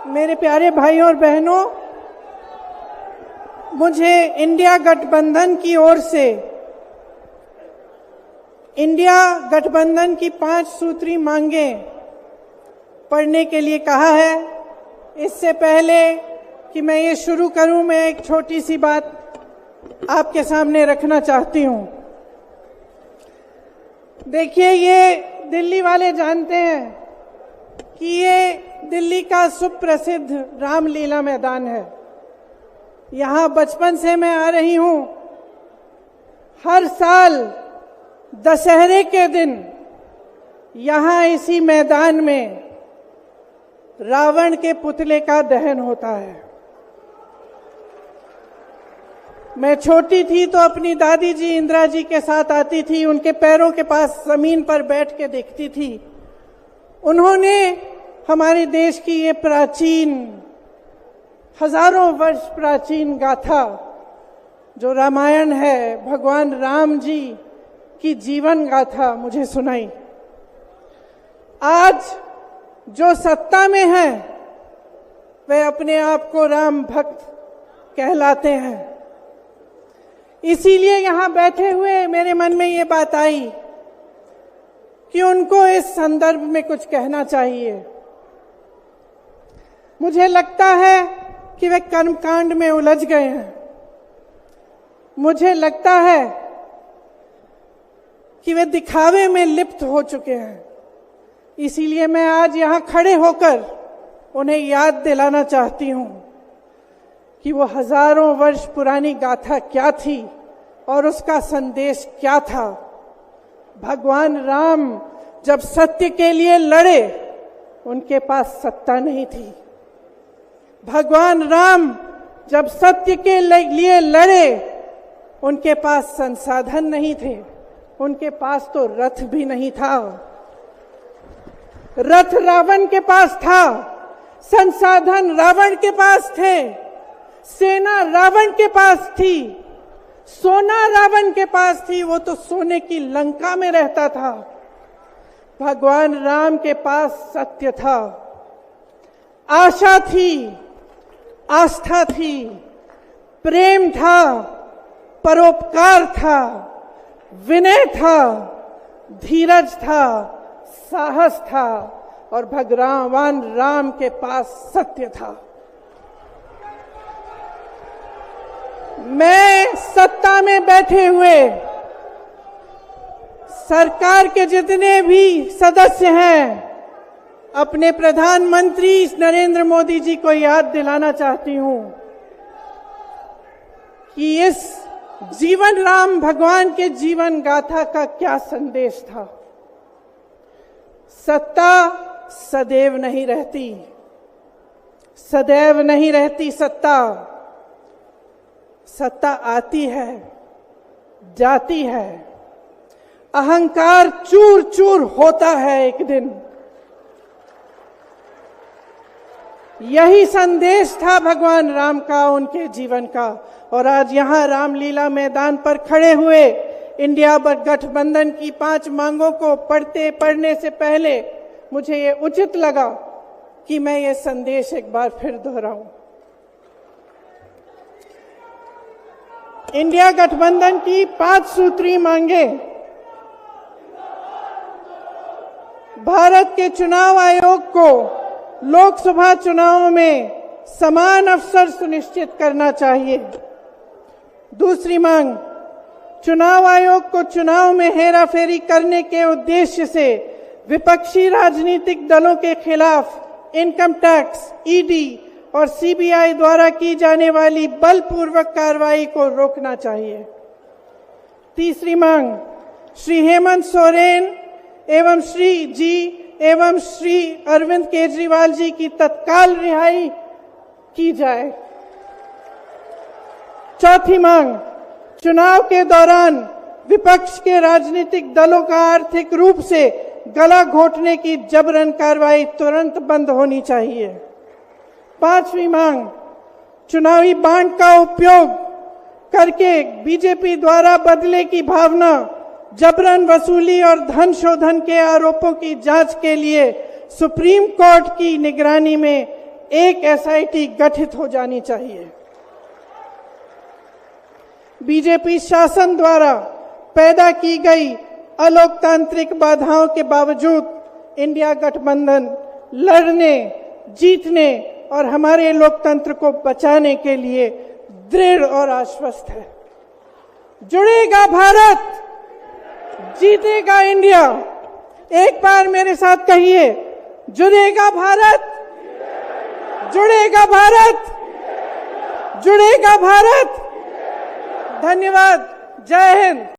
मेरे प्यारे भाइयों और बहनों, मुझे इंडिया गठबंधन की ओर से इंडिया गठबंधन की 5 सूत्री मांगें पढ़ने के लिए कहा है। इससे पहले कि मैं ये शुरू करूं, मैं एक छोटी सी बात आपके सामने रखना चाहती हूं। देखिए, ये दिल्ली वाले जानते हैं कि ये दिल्ली का सुप्रसिद्ध रामलीला मैदान है। यहाँ बचपन से मैं आ रही हूँ। हर साल दशहरे के दिन यहाँ इसी मैदान में रावण के पुतले का दहन होता है। मैं छोटी थी तो अपनी दादी जी इंदिरा जी के साथ आती थी, उनके पैरों के पास जमीन पर बैठ के देखती थी। उन्होंने हमारे देश की ये प्राचीन, हजारों वर्ष प्राचीन गाथा जो रामायण है, भगवान राम जी की जीवन गाथा मुझे सुनाई। आज जो सत्ता में है वे अपने आप को राम भक्त कहलाते हैं। इसीलिए यहाँ बैठे हुए मेरे मन में ये बात आई कि उनको इस संदर्भ में कुछ कहना चाहिए। मुझे लगता है कि वे कर्मकांड में उलझ गए हैं। मुझे लगता है कि वे दिखावे में लिप्त हो चुके हैं। इसीलिए मैं आज यहाँ खड़े होकर उन्हें याद दिलाना चाहती हूँ कि वो हजारों वर्ष पुरानी गाथा क्या थी और उसका संदेश क्या था। भगवान राम जब सत्य के लिए लड़े, उनके पास सत्ता नहीं थी। भगवान राम जब सत्य के लिए लड़े, उनके पास संसाधन नहीं थे। उनके पास तो रथ भी नहीं था। रथ रावण के पास था, संसाधन रावण के पास थे, सेना रावण के पास थी, सोना रावण के पास थी। वो तो सोने की लंका में रहता था। भगवान राम के पास सत्य था, आशा थी, आस्था थी, प्रेम था, परोपकार था, विनय था, धीरज था, साहस था और भगवान राम के पास सत्य था। मैं सत्ता में बैठे हुए सरकार के जितने भी सदस्य हैं, अपने प्रधानमंत्री नरेंद्र मोदी जी को याद दिलाना चाहती हूं कि इस जीवन राम भगवान के जीवन गाथा का क्या संदेश था। सत्ता सदैव नहीं रहती, सदैव नहीं रहती सत्ता। सत्ता आती है, जाती है, अहंकार चूर चूर होता है एक दिन। यही संदेश था भगवान राम का, उनके जीवन का। और आज यहाँ रामलीला मैदान पर खड़े हुए इंडिया गठबंधन की 5 मांगों को पढ़ने से पहले मुझे ये उचित लगा कि मैं ये संदेश एक बार फिर दोहराऊं। इंडिया गठबंधन की 5 सूत्री मांगें भारत के चुनाव आयोग को लोकसभा चुनाव में समान अवसर सुनिश्चित करना चाहिए। दूसरी मांग, चुनाव आयोग को चुनाव में हेराफेरी करने के उद्देश्य से विपक्षी राजनीतिक दलों के खिलाफ इनकम टैक्स, ईडी और सीबीआई द्वारा की जाने वाली बलपूर्वक कार्रवाई को रोकना चाहिए। तीसरी मांग, श्री हेमंत सोरेन एवं श्री अरविंद केजरीवाल जी की तत्काल रिहाई की जाए। चौथी मांग, चुनाव के दौरान विपक्ष के राजनीतिक दलों का आर्थिक रूप से गला घोंटने की जबरन कार्रवाई तुरंत बंद होनी चाहिए। पांचवी मांग, चुनावी बांड का उपयोग करके बीजेपी द्वारा बदले की भावना, जबरन वसूली और धन शोधन के आरोपों की जांच के लिए सुप्रीम कोर्ट की निगरानी में एक एसआईटी गठित हो जानी चाहिए। बीजेपी शासन द्वारा पैदा की गई अलोकतांत्रिक बाधाओं के बावजूद इंडिया गठबंधन लड़ने, जीतने और हमारे लोकतंत्र को बचाने के लिए दृढ़ और आश्वस्त है। जुड़ेगा भारत, जीतेगा इंडिया। एक बार मेरे साथ कहिए, जुड़ेगा भारत, जुड़ेगा भारत, जुड़ेगा भारत। धन्यवाद। जय हिंद।